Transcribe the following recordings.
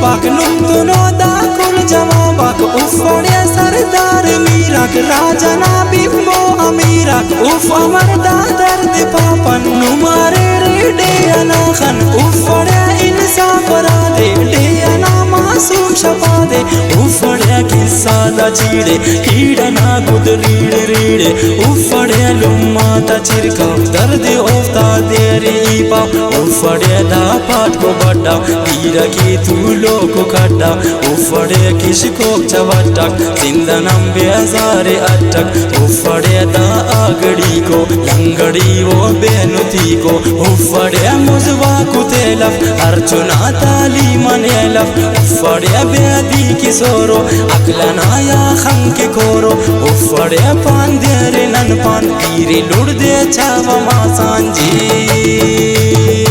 बाक नुमतुनो दाकुल जवाबाक उफड़े सरदार मीराक राजना बिम्बो अमीराक उफ अमर दादर दे पापन नुमारे रेडे अनाखन उफड़े इंसाफ रादे डे अना मासूम शपा दे उफड़े किस्सा दा चीड़े कीड़ना गुद रीड़ रीड़े उफड़े लुम्मा दा चिरका दर्द ओफ्ता देरी ईपा उफड़े दा पाट को बड्डा वीरा की तूलो को कट्टा उफड़े किसको चवटक जिंदनम बेजारे अटक उफड़े दा आगड़ी को लंगड़ी वो बेनुती को उफड़े मुजवा कुतेलफ अर्चुना ताली मनेलफ उफड़े बेदी किसोरो अकलना या खं के कोरो उफड़े पान देरे नन पान पीरे लुड़ दे चावा मासान जी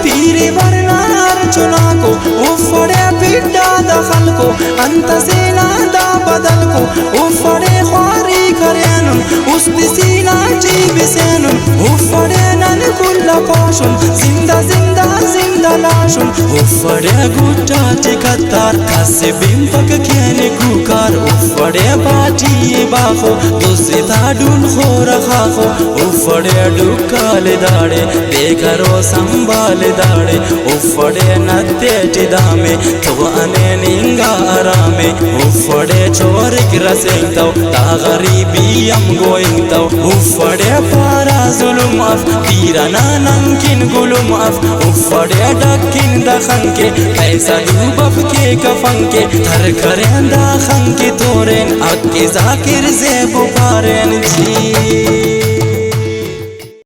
पीरे वरना अर्चुना को उफड़े पिड्डा दखल को अंत सीना दा बदल को उफड़े ख्वारी करेनुन उस्ती सीना जीव सेनुन उफड़े नन कुल्ला पाशुन जिंदा जिंदा जिंदा लाशुन उफड़े गुट्टा टिकतार कसे बिंपक खेने कुकार उफड़े बाटी बाखो दूसरी ताडुन खोर खाखो उफड़े डुकाले दाड़े बेकरो संभाल दाड़े उफड़े नत्तेटी दामे तो अने निंगा आरामे उफड़े चोर गिरसेंगताव ता गरीबी हम गोइंगताव उफड़े पारा जुलुम अफ पीराना नंकिन गुलुम अफ उफड़े डकिन दखन के पैसा डूबफ के कफन के थर करें दाखन के तोरेन अक्के जाकिर जेबो पारेन जी